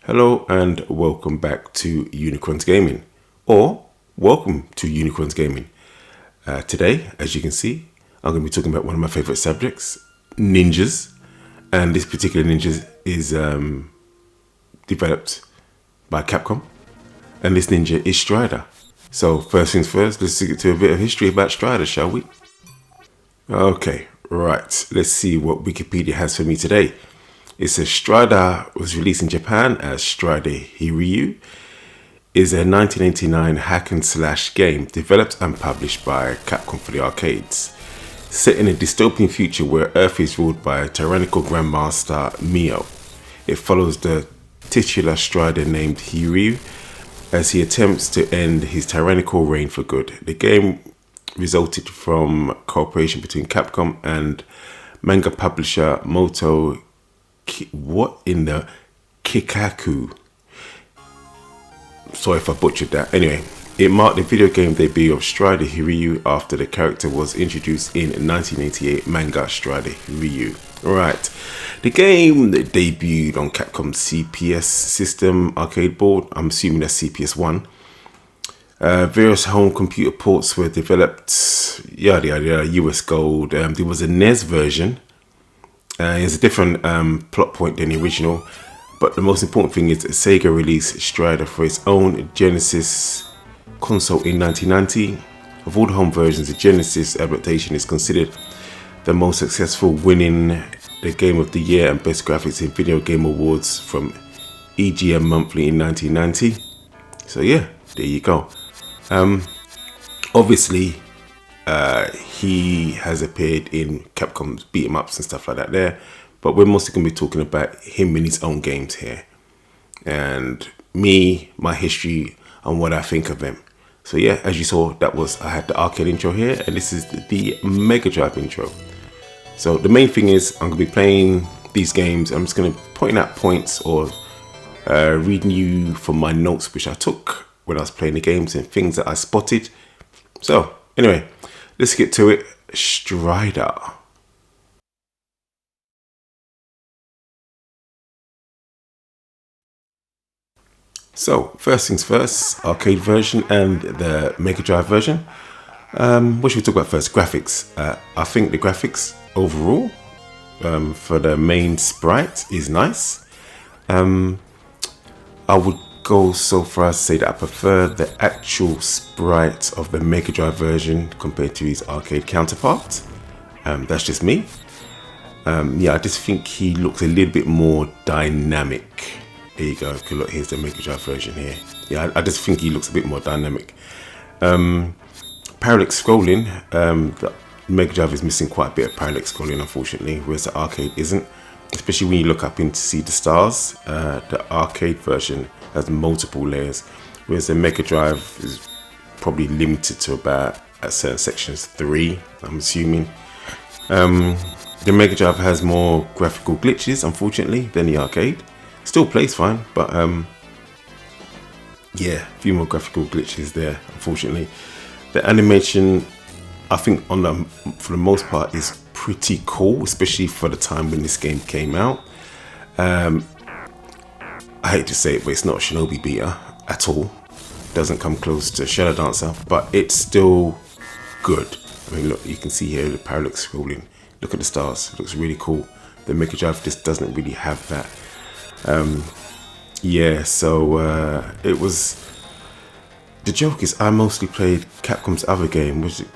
Hello and welcome back to Unikron's Gaming, or welcome to Unikron's Gaming. Today, as you can see, I'm going to be talking about one of my favorite subjects, ninjas, and this particular ninja is developed by Capcom, and this ninja is Strider. So first things first, let's get to a bit of history about Strider, shall we? Okay, right, let's see what Wikipedia has for me today. It says Strider was released in Japan as Strider Hiryu. Is a 1989 hack and slash game developed and published by Capcom for the arcades. Set in a dystopian future where Earth is ruled by a tyrannical Grandmaster Mio. It follows the titular Strider named Hiryu as he attempts to end his tyrannical reign for good. The game resulted from cooperation between Capcom and manga publisher Moto Kikaku. Sorry if I butchered that. Anyway, it marked the video game debut of Strider Hiryu after the character was introduced in 1988 manga Strider Hiryu. Right, the game debuted on Capcom's CPS system arcade board. I'm assuming that's CPS 1. Various home computer ports were developed. Yada yada, US Gold. There was a NES version. It's a different plot point than the original, but the most important thing is that Sega released Strider for its own Genesis console in 1990. Of all the home versions, the Genesis adaptation is considered the most successful, winning the Game of the Year and Best Graphics in Video Game Awards from EGM Monthly in 1990. So yeah, there you go. Obviously, he has appeared in Capcom's beat 'em ups and stuff like that there, but we're mostly going to be talking about him in his own games here, and me, my history, and what I think of him. So yeah, as you saw, I had the arcade intro here, and this is the Mega Drive intro. So the main thing is I'm going to be playing these games. I'm just going to point out points or reading you from my notes which I took when I was playing the games and things that I spotted. So anyway, let's get to it. Strider. So first things first, arcade version and the Mega Drive version. What should we talk about first? Graphics. I think the graphics overall for the main sprite is nice. I would go so far as to say that I prefer the actual sprite of the Mega Drive version compared to his arcade counterpart. That's just me. Yeah, I just think he looks a little bit more dynamic. There you go. Look, here's the Mega Drive version here. Yeah, I just think he looks a bit more dynamic. Parallax scrolling. The Mega Drive is missing quite a bit of parallax scrolling, unfortunately, whereas the arcade isn't. Especially when you look up in to see the stars. The arcade version has multiple layers, whereas the Mega Drive is probably limited to about at certain sections 3, I'm assuming. The Mega Drive has more graphical glitches, unfortunately, than the arcade. Still plays fine, but yeah, a few more graphical glitches there, unfortunately. The animation, I think for the most part, is pretty cool, especially for the time when this game came out. I hate to say it, but it's not a Shinobi beater at all. Doesn't come close to Shadow Dancer, but it's still good. I mean, look, you can see here the parallax scrolling. Look at the stars, it looks really cool. The Mega Drive just doesn't really have that. Yeah, so it was. The joke is, I mostly played Capcom's other game, was it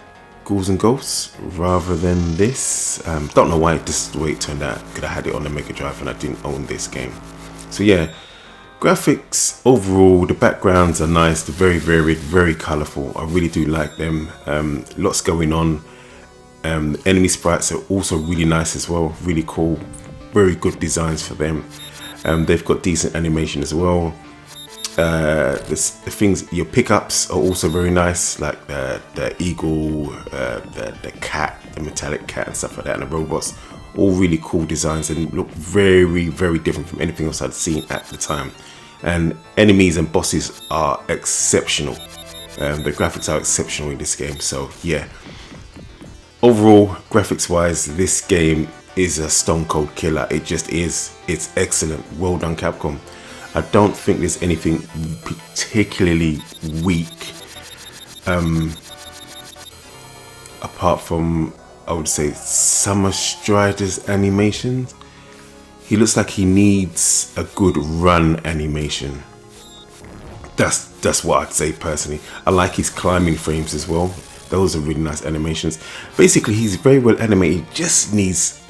Ghouls and Ghosts, rather than this. Don't know why this is the way it turned out, because I had it on the Mega Drive and I didn't own this game. So yeah, graphics overall, the backgrounds are nice. They're very, very, very colourful. I really do like them. Lots going on. Enemy sprites are also really nice as well. Really cool. Very good designs for them. They've got decent animation as well. The things, your pickups are also very nice, like the eagle, the cat, the metallic cat and stuff like that, and the robots. All really cool designs and look very, very different from anything else I'd seen at the time. And enemies and bosses are exceptional. The graphics are exceptional in this game. So yeah, overall, graphics wise, this game is a stone cold killer. It just is. It's excellent. Well done, Capcom. I don't think there's anything particularly weak, apart from, I would say, Summer Strider's animations. He looks like he needs a good run animation. That's what I'd say personally. I like his climbing frames as well. Those are really nice animations. Basically, he's very well animated. He just needs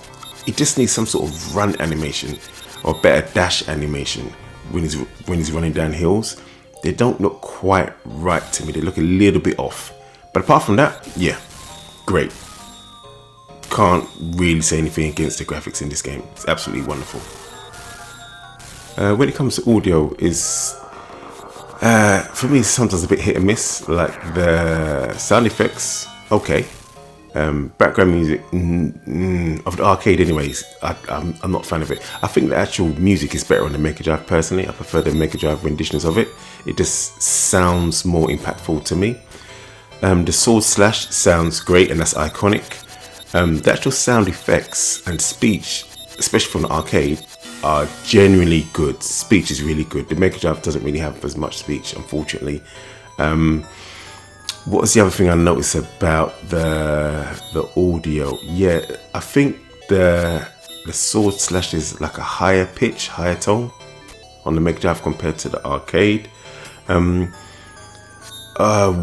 some sort of run animation or better dash animation when he's running down hills. They don't look quite right to me. They look a little bit off. But apart from that, yeah, great. Can't really say anything against the graphics in this game. It's absolutely wonderful. When it comes to audio, is for me sometimes a bit hit and miss. Like the sound effects, okay. Background music of the arcade, anyways. I'm not a fan of it. I think the actual music is better on the Mega Drive. Personally, I prefer the Mega Drive renditions of it. It just sounds more impactful to me. The sword slash sounds great, and that's iconic. The actual sound effects and speech, especially from the arcade, are genuinely good. Speech is really good. The Mega Drive doesn't really have as much speech, unfortunately. What was the other thing I noticed about the audio? Yeah, I think the sword slash is like a higher pitch, higher tone on the Mega Drive compared to the arcade.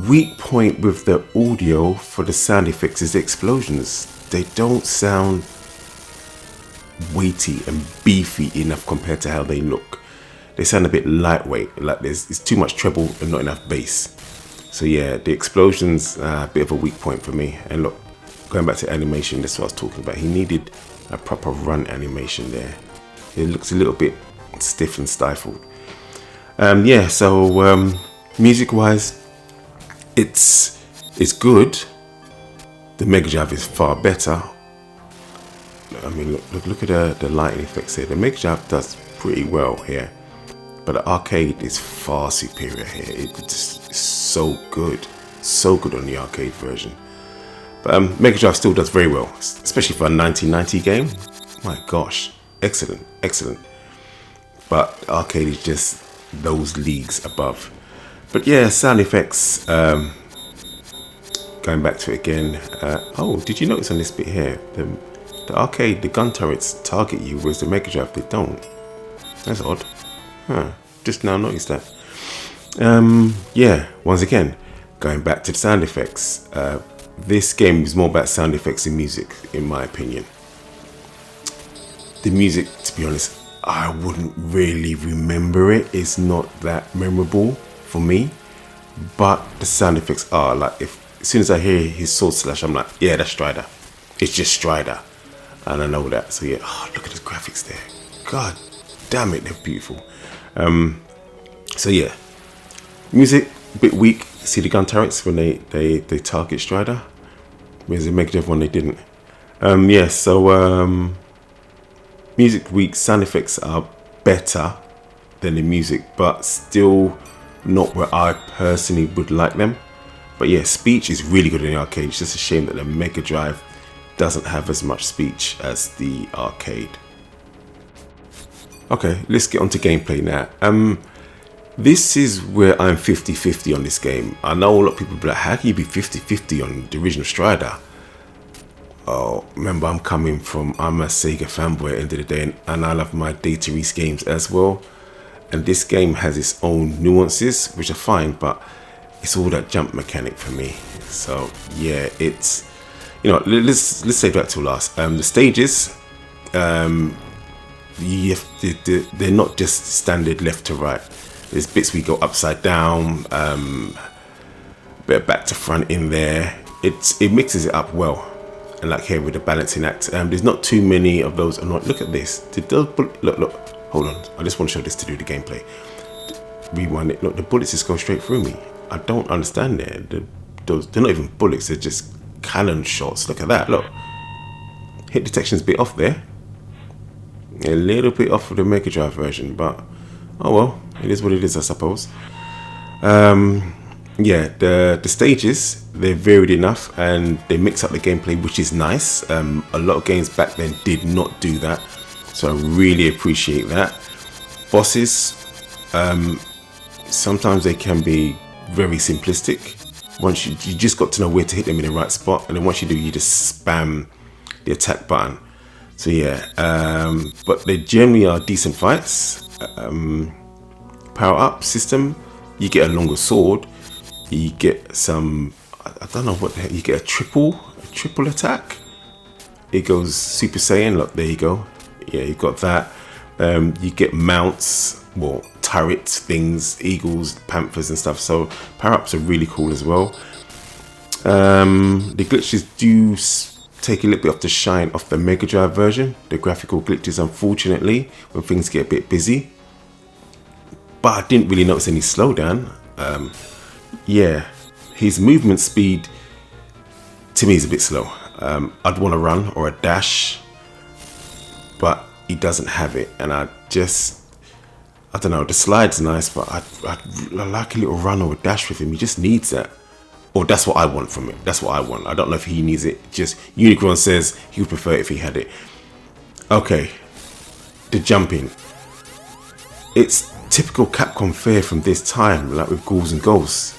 Weak point with the audio for the sound effects is the explosions. They don't sound weighty and beefy enough compared to how they look. They sound a bit lightweight, like it's too much treble and not enough bass. So yeah, the explosions are a bit of a weak point for me. And look, going back to animation, that's what I was talking about. He needed a proper run animation there. It looks a little bit stiff and stifled. Yeah, so music wise, it's good. The Mega Drive is far better. I mean, look at the lighting effects here. The Mega Drive does pretty well here, but the arcade is far superior here. It's just so good on the arcade version. But Mega Drive still does very well, especially for a 1990 game. My gosh, excellent. But arcade is just those leagues above. But yeah, sound effects. Going back to it again. Oh, did you notice on this bit here, the arcade, the gun turrets target you, whereas the Mega Drive they don't. That's odd. Huh. Just now noticed that. Yeah, once again, going back to the sound effects. This game is more about sound effects and music, in my opinion. The music, to be honest, I wouldn't really remember it. It's not that memorable for me. But the sound effects are like, as soon as I hear his sword slash, I'm like, yeah, that's Strider. It's just Strider. And I know that. So yeah, oh, look at the graphics there. God damn it, they're beautiful. So yeah, music a bit weak. See the gun turrets when they target Strider, whereas the Mega Drive one they didn't. Yeah, so music weak. Sound effects are better than the music, but still not where I personally would like them. But yeah, speech is really good in the arcade. It's just a shame that the Mega Drive doesn't have as much speech as the arcade. Okay, let's get on to gameplay now. This is where I'm 50-50 on this game. I know a lot of people be like, how can you be 50-50 on the original Strider? Oh, remember, I'm a Sega fanboy at the end of the day, and I love my Data East games as well. And this game has its own nuances, which are fine, but it's all that jump mechanic for me. So yeah, it's, you know, let's save that till last. The stages, they're not just standard left to right. There's bits we go upside down, bit of back to front in there. It mixes it up well, and like here with the balancing act, there's not too many of those. Look at this. Look, hold on. I just want to show this to do the gameplay. Rewind it. Look, the bullets just go straight through me. I don't understand it. They're not even bullets. They're just cannon shots. Look at that. Look, hit detection's a bit off there. A little bit off of the Mega Drive version, but oh well, it is what it is, I suppose. Yeah, the stages, they're varied enough and they mix up the gameplay, which is nice. A lot of games back then did not do that, so I really appreciate that. Bosses, Sometimes they can be very simplistic. Once you just got to know where to hit them in the right spot, and then once you do, you just spam the attack button. So yeah, but they generally are decent fights. Power up system, you get a longer sword, you get some, I don't know what the heck, you get a triple attack. It goes Super Saiyan. Look, there you go. Yeah, you got that. You get mounts, well, turrets, things, eagles, panthers and stuff. So power-ups are really cool as well. The glitches do take a little bit of the shine off the Mega Drive version. The graphical glitches, unfortunately, when things get a bit busy. But I didn't really notice any slowdown. Yeah, his movement speed to me is a bit slow. I'd want to run or a dash, but he doesn't have it, and I don't know, the slide's nice, but I like a little run or a dash with him. He just needs that, or that's what I want from it. That's what I want. I don't know if he needs it. Just Unikronn says he would prefer it if he had it. Okay, the jumping, it's typical Capcom fare from this time, like with Ghouls and Ghosts.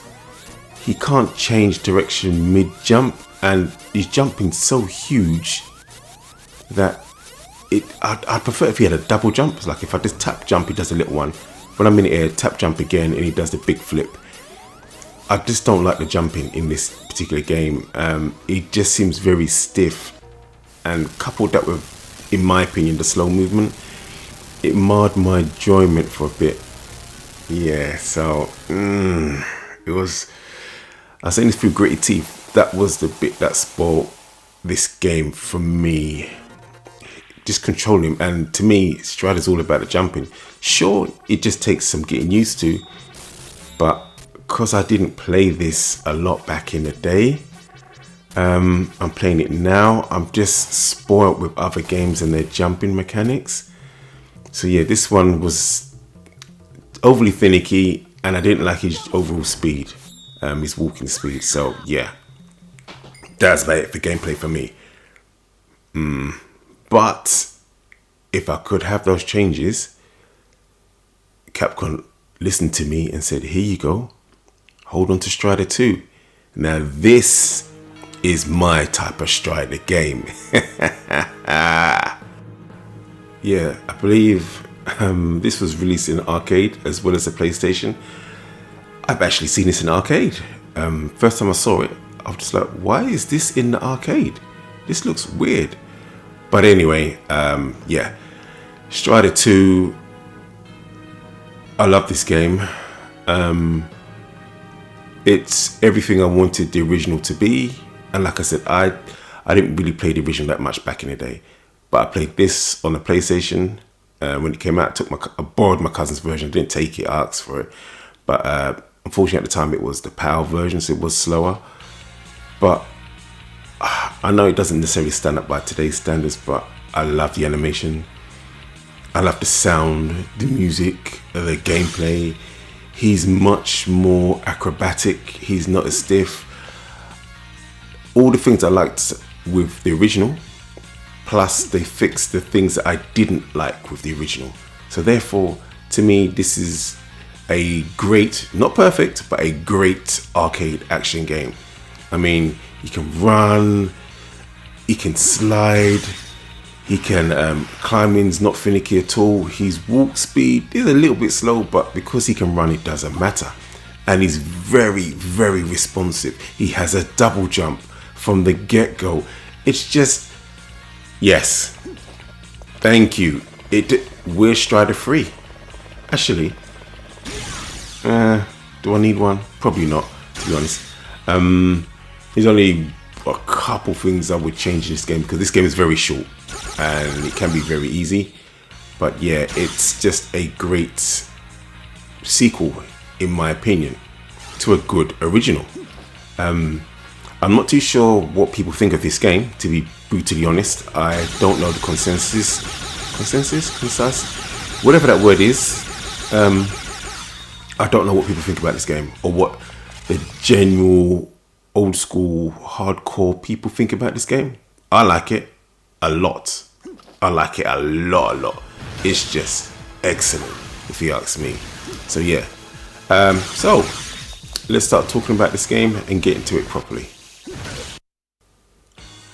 He can't change direction mid-jump, and he's jumping so huge that I'd prefer if he had a double jump. Like if I just tap jump, he does a little one. When I'm in the air, tap jump again, and he does the big flip. I just don't like the jumping in this particular game. It just seems very stiff, and coupled that with, in my opinion, the slow movement, it marred my enjoyment for a bit. Yeah, so it was. I was saying this through gritty teeth. That was the bit that spoiled this game for me. Just controlling him, and to me, Strider's all about the jumping. Sure, it just takes some getting used to, but because I didn't play this a lot back in the day, I'm playing it now. I'm just spoiled with other games and their jumping mechanics. So yeah, this one was overly finicky, and I didn't like his overall speed, his walking speed. So yeah, that's about it for gameplay for me. But if I could have those changes, Capcom listened to me and said, here you go, hold on to Strider 2. Now this is my type of Strider game. Yeah, I believe this was released in arcade as well as the PlayStation. I've actually seen this in arcade. First time I saw it, I was just like, why is this in the arcade? This looks weird. But anyway, yeah, Strider 2, I love this game. It's everything I wanted the original to be. And like I said, I didn't really play the original that much back in the day. But I played this on the PlayStation. When it came out, I borrowed my cousin's version. I didn't take it, I asked for it. But unfortunately at the time it was the PAL version, so it was slower. But I know it doesn't necessarily stand up by today's standards, but I love the animation. I love the sound, the music, the gameplay. He's much more acrobatic. He's not as stiff. All the things I liked with the original, plus they fixed the things that I didn't like with the original. So therefore, to me, this is a great, not perfect, but a great arcade action game. I mean, he can run, he can slide, he can climbing's not finicky at all. His walk speed is a little bit slow, but because he can run, it doesn't matter. And he's very, very responsive. He has a double jump from the get-go. It's just, yes, thank you. We're Strider free. Actually, do I need one? Probably not, to be honest. There's only a couple things I would change in this game, because this game is very short and it can be very easy. But yeah, it's just a great sequel, in my opinion, to a good original. I'm not too sure what people think of this game, to be brutally honest. I don't know the consensus, whatever that word is. I don't know what people think about this game, or what the general old school hardcore people think about this game. I like it a lot. I like it a lot. It's just excellent, if you ask me. So yeah, so let's start talking about this game and get into it properly.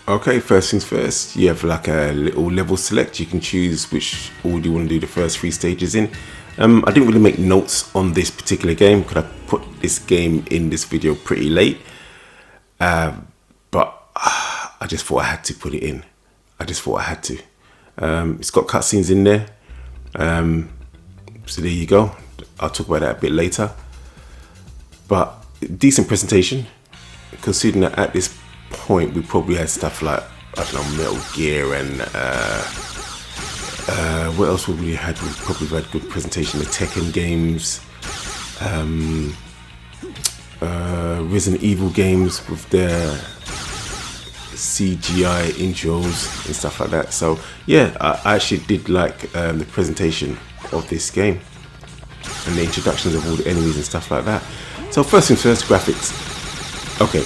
Okay, first things first, you have like a little level select. You can choose which order you want to do the first 3 stages in. I didn't really make notes on this particular game because I put this game in this video pretty late. But I just thought I had to put it in. I just thought I had to. It's got cutscenes in there. So there you go. I'll talk about that a bit later. But decent presentation, considering that at this point we probably had stuff like, I don't know, Metal Gear and what else would we had? We probably had good presentation. The Tekken games, Resident Evil games with their CGI intros and stuff like that. So yeah, I actually did like the presentation of this game and the introductions of all the enemies and stuff like that. So first things first, graphics. Okay,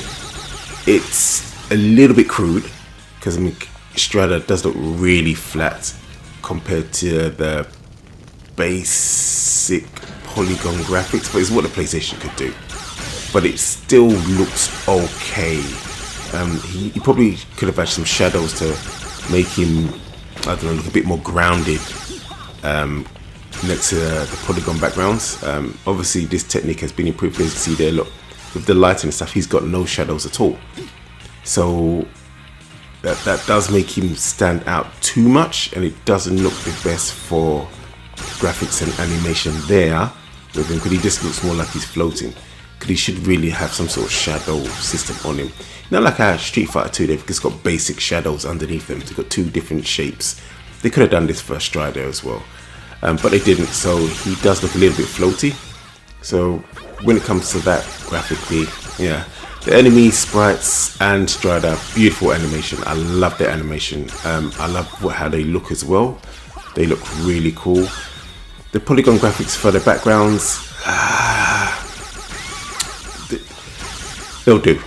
it's a little bit crude because I mean Strider does look really flat compared to the basic polygon graphics, but it's what the PlayStation could do. But it still looks okay. He probably could have had some shadows to make him, I don't know, look a bit more grounded next to the polygon backgrounds. Obviously this technique has been improved, as you can see there, look, with the lighting and stuff, he's got no shadows at all. So that does make him stand out too much, and it doesn't look the best for graphics and animation there with him, because he just looks more like he's floating. Because he should really have some sort of shadow system on him. Not like how Street Fighter 2, they've just got basic shadows underneath them. They've got 2 different shapes. They could have done this for Strider as well, but they didn't. So he does look a little bit floaty. So when it comes to that graphically, yeah, the enemy sprites and Strider, beautiful animation. I love the animation. I love how they look as well. They look really cool. The polygon graphics for the backgrounds, they'll do.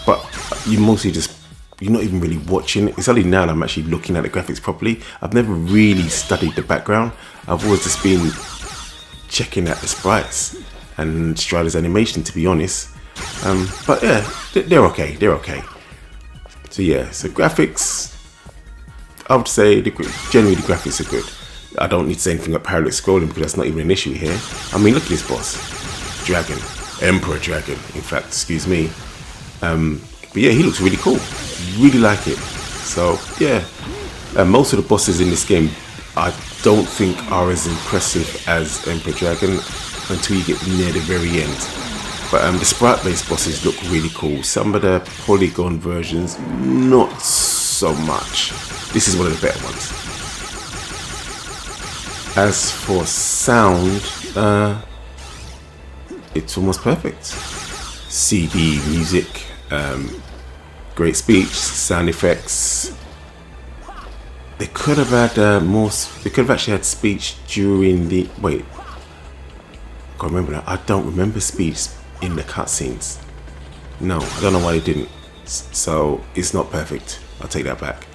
But you mostly just, you're not even really watching it. It's only now that I'm actually looking at the graphics properly. I've never really studied the background. I've always just been checking out the sprites and Strider's animation, to be honest. But yeah, they're okay. So yeah, so graphics, I would say generally the graphics are good. I don't need to say anything about parallel scrolling because that's not even an issue here. I mean, look at this boss. Dragon. Emperor Dragon, in fact, excuse me. But yeah, he looks really cool. Really like it. So yeah, most of the bosses in this game I don't think are as impressive as Emperor Dragon until you get near the very end. But the sprite-based bosses look really cool. Some of the polygon versions, not so much. This is one of the better ones. As for sound, it's almost perfect. CD music, great speech, sound effects. They could have had more. They could have actually had speech during the. Wait, I can't remember that. I don't remember speech in the cutscenes. No, I don't know why they didn't. So it's not perfect. I'll take that back.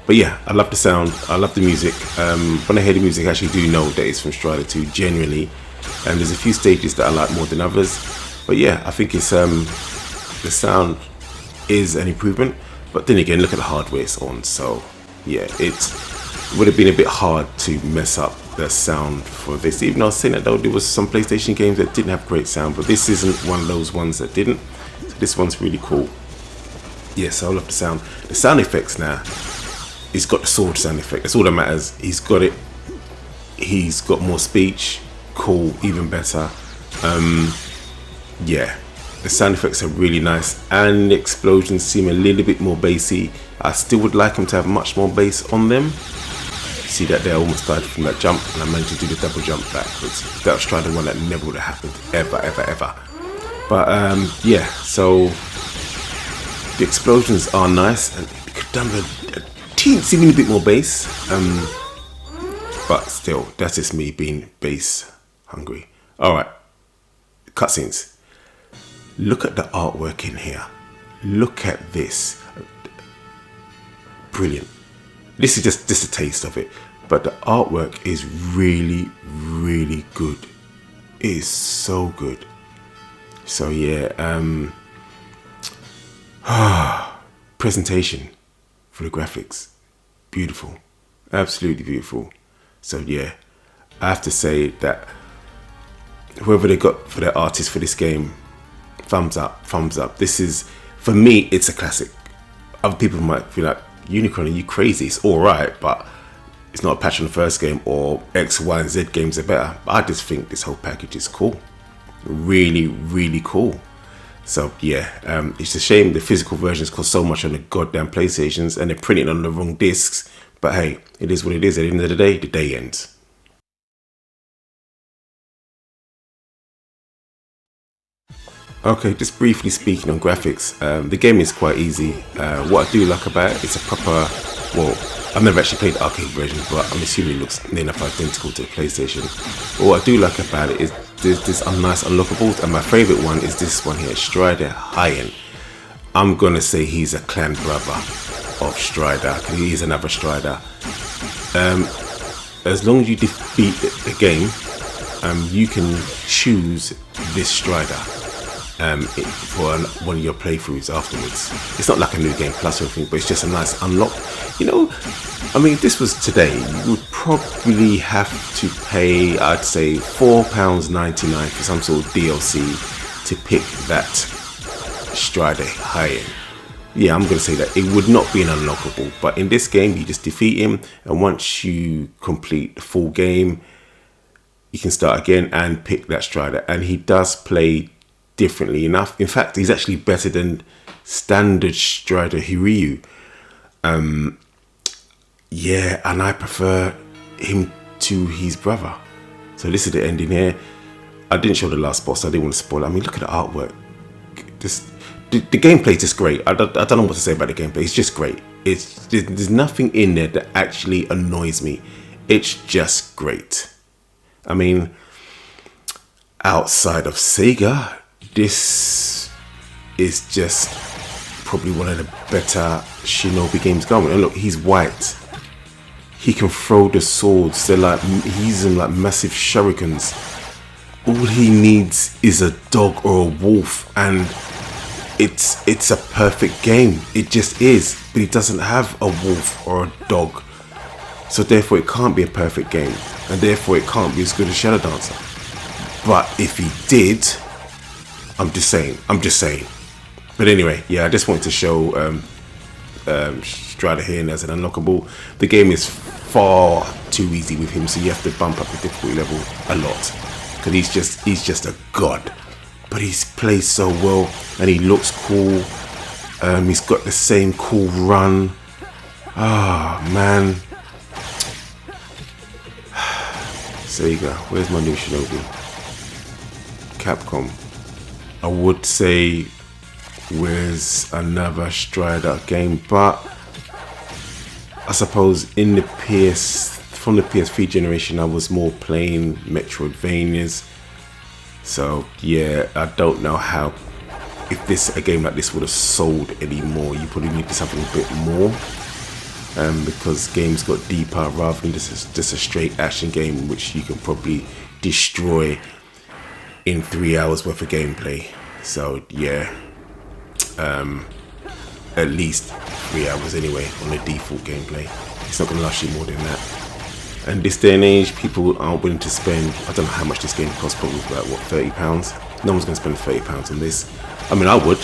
But yeah, I love the sound. I love the music. When I hear the music, I actually do know that it's from Strider 2 genuinely. And there's a few stages that I like more than others. But yeah, I think it's the sound is an improvement. But then again, look at the hardware it's on. So yeah, it would have been a bit hard to mess up the sound for this. Even though I was saying that though, there was some PlayStation games that didn't have great sound, but this isn't one of those ones that didn't. So this one's really cool. Yes, I love the sound. The sound effects now. He's got the sword sound effect. That's all that matters. He's got it. He's got more speech. Cool, even better. Yeah, the sound effects are really nice, and the explosions seem a little bit more bassy. I still would like them to have much more bass on them. See that they almost died from that jump, and I managed to do the double jump backwards. That was trying to one that never would have happened, ever. But yeah, so the explosions are nice, and they could have done a teensy bit more bass. But still, that's just me being bass hungry. Alright, cutscenes. Look at the artwork in here. Look at this. Brilliant. This is just a taste of it. but the artwork is really, really good. It is so good. So yeah, presentation for the graphics, beautiful, absolutely beautiful. So yeah, I have to say that whoever they got for their artist for this game, thumbs up, thumbs up. This is, for me, it's a classic. Other people might be like, Unikronn, are you crazy? It's all right, but it's not a patch on the first game, or X, Y, and Z games are better. But I just think this whole package is cool. Really, really cool. So yeah, it's a shame the physical versions cost so much on the goddamn PlayStations and they're printing on the wrong discs. But hey, it is what it is. At the end of the day ends. Okay, just briefly speaking on graphics, the game is quite easy. What I do like about it, it's a proper, well, I've never actually played the arcade version, but I'm assuming it looks near enough identical to the PlayStation. But what I do like about it is there's this nice unlockables, and my favourite one is this one here, Strider High-End. I'm gonna say he's a clan brother of Strider. He is another Strider. As long as you defeat the game, you can choose this Strider for one of your playthroughs afterwards. It's not like a new game plus or anything, but it's just a nice unlock. You know, I mean, if this was today, you would probably have to pay, I'd say, £4.99 for some sort of DLC to pick that Strider High-End. Yeah, I'm going to say that it would not be an unlockable, but in this game, you just defeat him, and once you complete the full game, you can start again and pick that Strider, and he does play differently enough. In fact, he's actually better than standard Strider Hiryu. Yeah, and I prefer him to his brother. So this is the ending here. I didn't show the last boss, so I didn't want to spoil it. I mean, look at the artwork. The gameplay is just great. I don't know what to say about the gameplay. It's just great. There's nothing in there that actually annoys me. It's just great. I mean, outside of Sega, this is just probably one of the better Shinobi games going. And look, he's white. He can throw the swords. They're like, he's in like massive shurikens. All he needs is a dog or a wolf, and it's a perfect game. It just is. But he doesn't have a wolf or a dog, so therefore it can't be a perfect game, and therefore it can't be as good as Shadow Dancer. But if he did, I'm just saying. But anyway, yeah, I just wanted to show Strider here as an unlockable. The game is far too easy with him, so you have to bump up the difficulty level a lot, because he's just a god. But he plays so well, and he looks cool. He's got the same cool run. Ah, man. Sega, where's my new Shinobi? Capcom. I would say, where's another Strider game? But I suppose from the PS3 generation, I was more playing Metroidvanias. So yeah, I don't know how, if a game like this would have sold anymore. You probably need something a bit more, because games got deeper rather than just a straight action game, which you can probably destroy in 3 hours worth of gameplay. So yeah, at least 3 hours anyway on the default gameplay. It's not going to last you more than that. And this day and age, people aren't willing to spend, I don't know how much this game costs, probably about what, £30? No one's going to spend £30 on this. I mean, I would,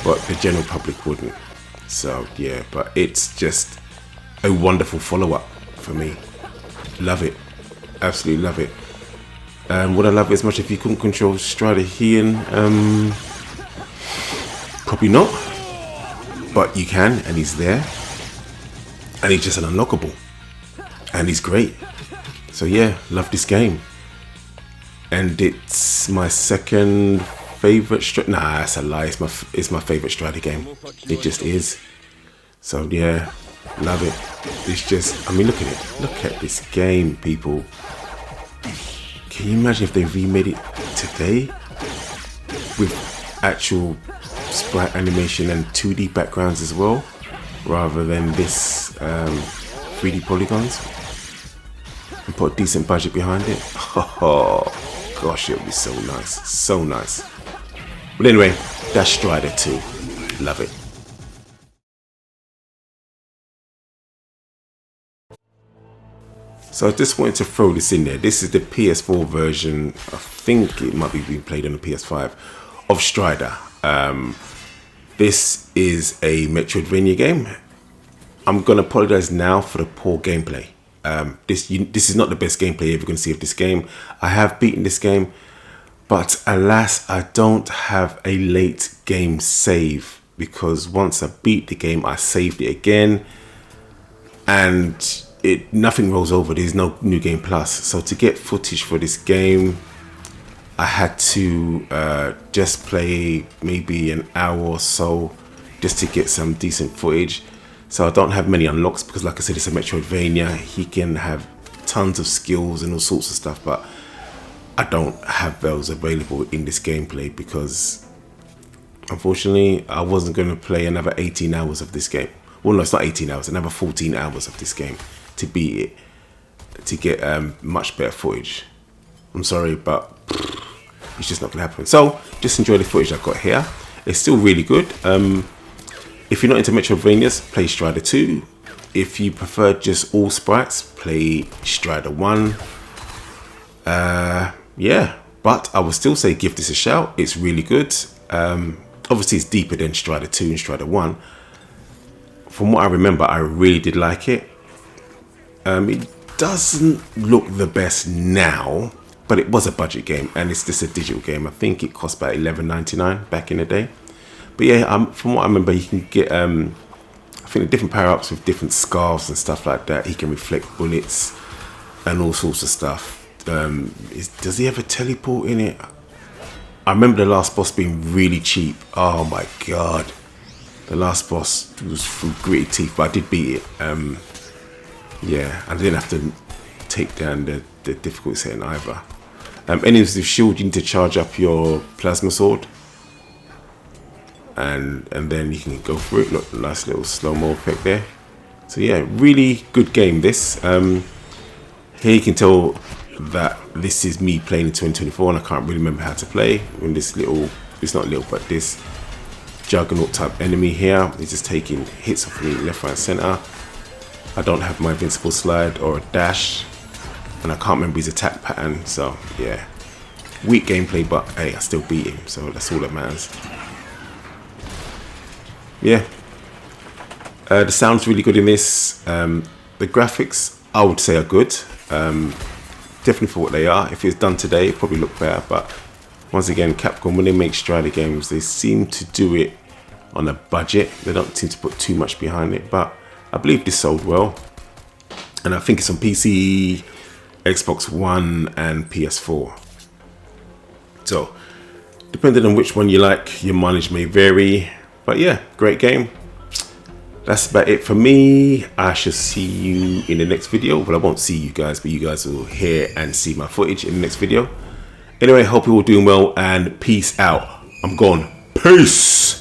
but the general public wouldn't. So yeah, but it's just a wonderful follow-up for me. Love it, absolutely love it. Would I love it as much if you couldn't control Strider Hien? Probably not, but you can, and he's there, and he's just an unlockable, and he's great. So yeah, love this game, and it's my second favorite Strider. Nah, that's a lie. It's my favorite Strider game. It just is. So yeah, love it. It's just, I mean, look at it. Look at this game, people. Can you imagine if they remade it today with actual sprite animation and 2D backgrounds as well, rather than this 3D polygons? and put a decent budget behind it, oh gosh, it would be so nice, so nice. But anyway, that's Strider 2. Love it. So I just wanted to throw this in there. This is the PS4 version. I think it might be being played on the PS5 of Strider. This is a Metroidvania game. I'm gonna apologize now for the poor gameplay. This is not the best gameplay you're ever gonna see of this game. I have beaten this game, but alas, I don't have a late game save, because once I beat the game, I saved it again, and nothing rolls over. There's no new game plus. So to get footage for this game, I had to just play maybe an hour or so just to get some decent footage. So I don't have many unlocks, because like I said, it's a Metroidvania. He can have tons of skills and all sorts of stuff, but I don't have those available in this gameplay, because unfortunately I wasn't going to play another 18 hours of this game. Well, no, it's not 18 hours, another 14 hours of this game to beat it, to get much better footage. I'm sorry, but it's just not gonna happen. So just enjoy the footage I've got here. It's still really good. If you're not into Metroidvanias, play Strider 2. If you prefer just all sprites, play Strider 1. Yeah, but I would still say give this a shout. It's really good. Obviously it's deeper than Strider 2 and Strider 1. From what I remember, I really did like it. It doesn't look the best now, but it was a budget game, and it's just a digital game. I think it cost about $11.99 back in the day. But yeah, from what I remember, you can get I think different power-ups with different scarves and stuff like that. He can reflect bullets and all sorts of stuff. Does he have a teleport in it? I remember the last boss being really cheap. Oh my god, the last boss was through gritty teeth, but I did beat it. Yeah, I didn't have to take down the difficult setting either. Enemies with shield, you need to charge up your plasma sword, and then you can go through it. Look, nice little slow-mo effect there. So yeah, really good game this. Here you can tell that this is me playing in 2024, and I can't really remember how to play when this little, it's not little, but this juggernaut type enemy here is just taking hits off me left, right, center. I don't have my invincible slide or a dash, and I can't remember his attack pattern. So yeah, weak gameplay, but hey, I still beat him, so that's all that matters. Yeah, the sound's really good in this. The graphics, I would say, are good. Definitely for what they are. If it was done today, it probably look better. But once again, Capcom, when they make Strider games, they seem to do it on a budget. They don't seem to put too much behind it, but I believe this sold well, and I think it's on PC, Xbox One, and PS4. So, depending on which one you like, your mileage may vary. But yeah, great game. That's about it for me. I shall see you in the next video. Well, I won't see you guys, but you guys will hear and see my footage in the next video. Anyway, hope you're all doing well, and peace out. I'm gone. Peace.